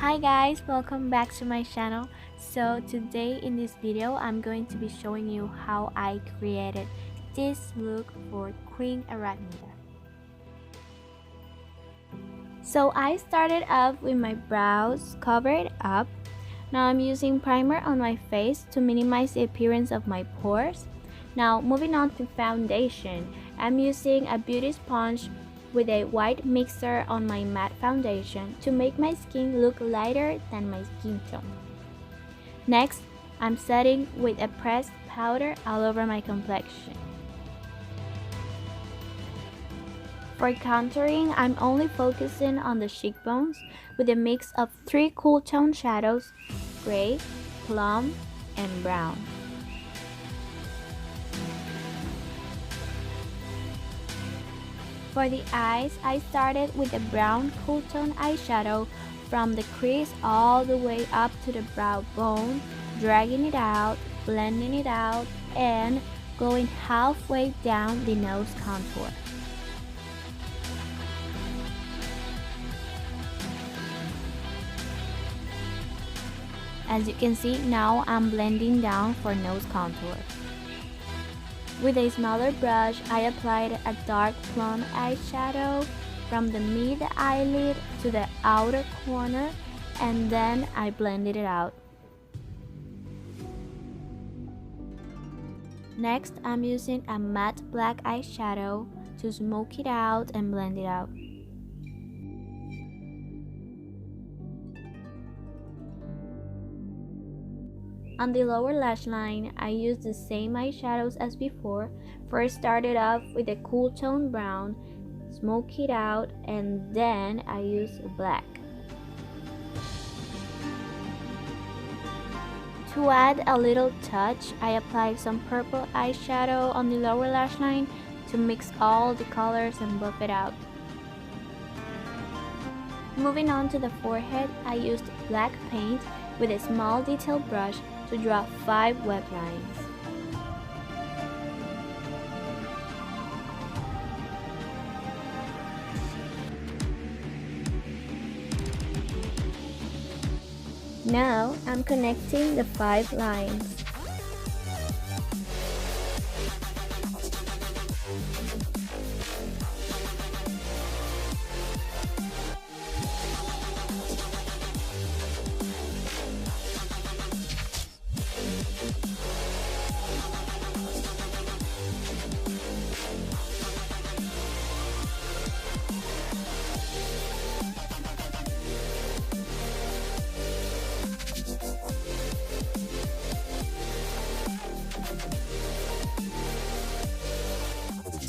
Hi guys, welcome back to my channel. So today in this video I'm going to be showing you how I created this look for Queen Arachnida. So I started off with my brows covered up. Now I'm using primer on my face to minimize the appearance of my pores. Now moving on to foundation, I'm using a beauty sponge with a white mixer on my matte foundation to make my skin look lighter than my skin tone. Next, I'm setting with a pressed powder all over my complexion. For contouring, I'm only focusing on the cheekbones with a mix of 3 cool tone shadows: gray, plum, and brown. For the eyes, I started with a brown cool tone eyeshadow from the crease all the way up to the brow bone, dragging it out, blending it out, and going halfway down the nose contour. As you can see, now I'm blending down for nose contour. With a smaller brush, I applied a dark plum eyeshadow from the mid eyelid to the outer corner, and then I blended it out. Next, I'm using a matte black eyeshadow to smoke it out and blend it out. On the lower lash line, I used the same eyeshadows as before. First started off with a cool tone brown, smoke it out, and then I used black. To add a little touch, I applied some purple eyeshadow on the lower lash line to mix all the colors and buff it out. Moving on to the forehead, I used black paint with a small detail brush to draw 5 web lines. Now I'm connecting the 5 lines.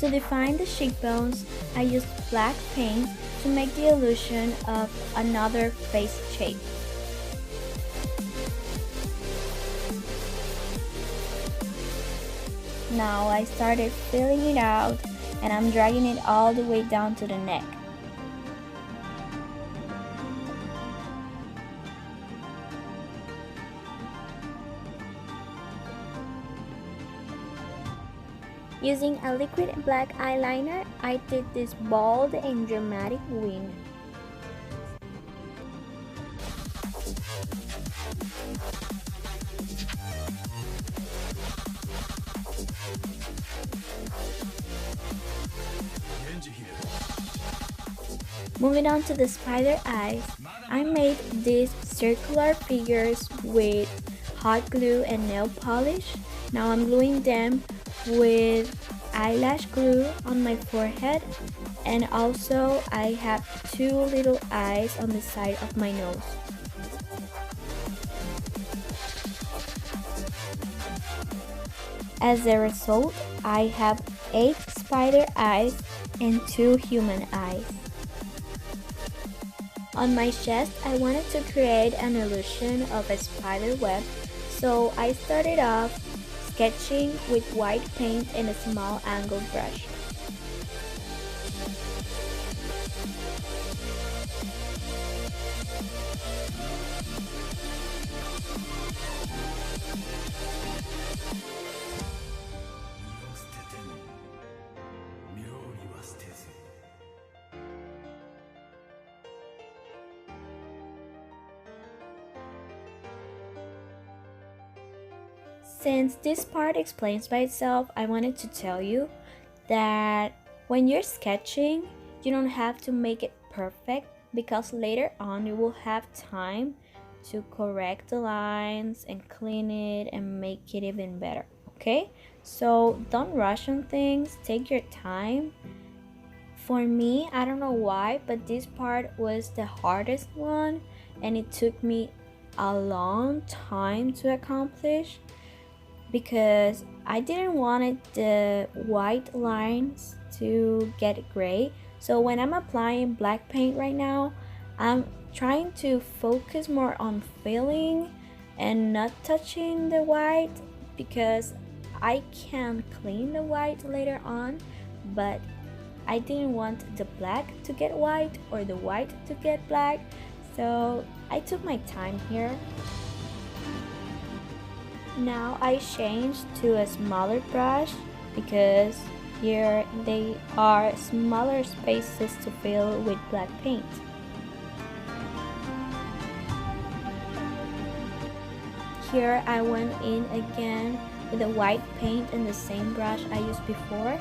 To define the cheekbones, I used black paint to make the illusion of another face shape. Now I started filling it out, and I'm dragging it all the way down to the neck. Using a liquid black eyeliner, I did this bold and dramatic wing. Moving on to the spider eyes, I made these circular figures with hot glue and nail polish. Now I'm gluing them with eyelash glue on my forehead, and also I have 2 little eyes on the side of my nose. As a result, I have 8 spider eyes and 2 human eyes. On my chest, I wanted to create an illusion of a spider web, so I started off sketching with white paint and a small angled brush. Since this part explains by itself, I wanted to tell you that when you're sketching, you don't have to make it perfect because later on you will have time to correct the lines and clean it and make it even better, okay? So don't rush on things, take your time. For me, I don't know why, but this part was the hardest one and it took me a long time to accomplish because I didn't want the white lines to get gray. So when I'm applying black paint right now, I'm trying to focus more on filling and not touching the white because I can clean the white later on, but I didn't want the black to get white or the white to get black, so I took my time here. Now I changed to a smaller brush because here they are smaller spaces to fill with black paint. Here I went in again with the white paint and the same brush I used before.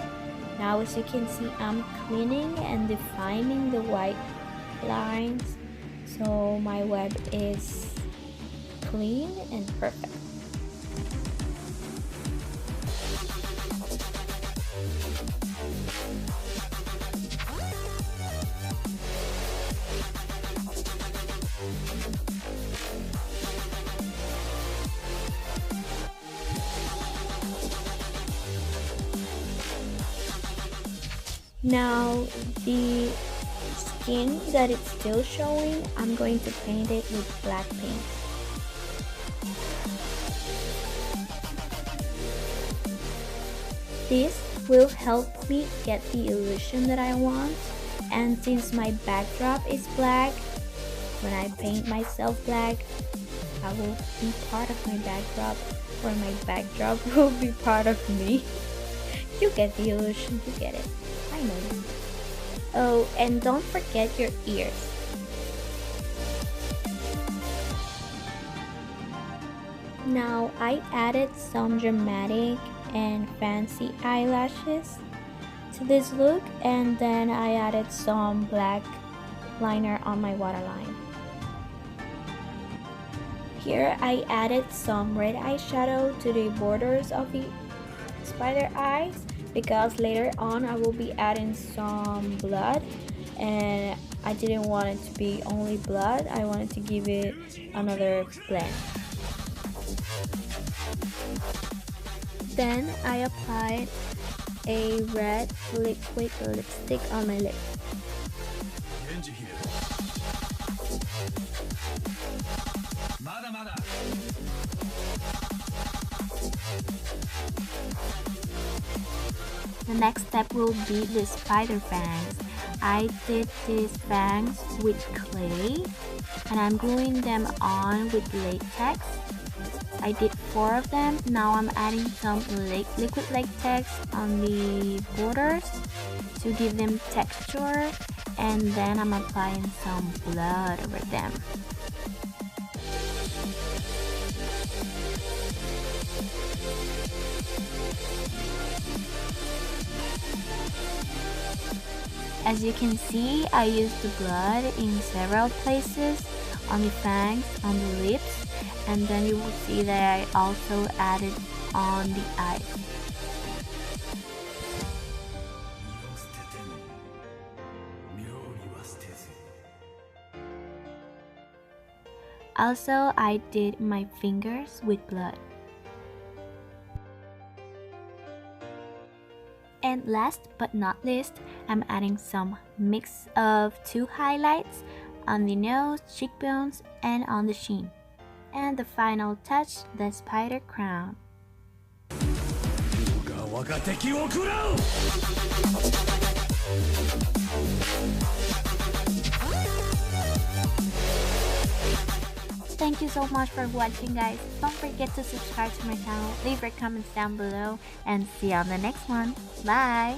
Now as you can see, I'm cleaning and defining the white lines so my web is clean and perfect. Now the skin that it's still showing, I'm going to paint it with black paint. This will help me get the illusion that I want, and since my backdrop is black, when I paint myself black, I will be part of my backdrop, or my backdrop will be part of me. You get the illusion, you get it. I know you. Oh, and don't forget your ears. Now I added some dramatic and fancy eyelashes to this look, and then I added some black liner on my waterline. Here I added some red eyeshadow to the borders of the spider eyes because later on I will be adding some blood and I didn't want it to be only blood, I wanted to give it another blend. Then I applied a red liquid lipstick on my lips. The next step will be the spider fangs. I did these fangs with clay and I'm gluing them on with latex. I did 4 of them. Now I'm adding some liquid latex on the borders to give them texture, and then I'm applying some blood over them. As you can see, I used the blood in several places, on the fangs, on the lips, and then you will see that I also added on the eyes. Also, I did my fingers with blood. And last but not least, I'm adding some mix of 2 highlights on the nose, cheekbones, and on the chin. And the final touch, the spider crown. Thank you so much for watching, guys. Don't forget to subscribe to my channel, leave your comments down below, and see you on the next one. Bye!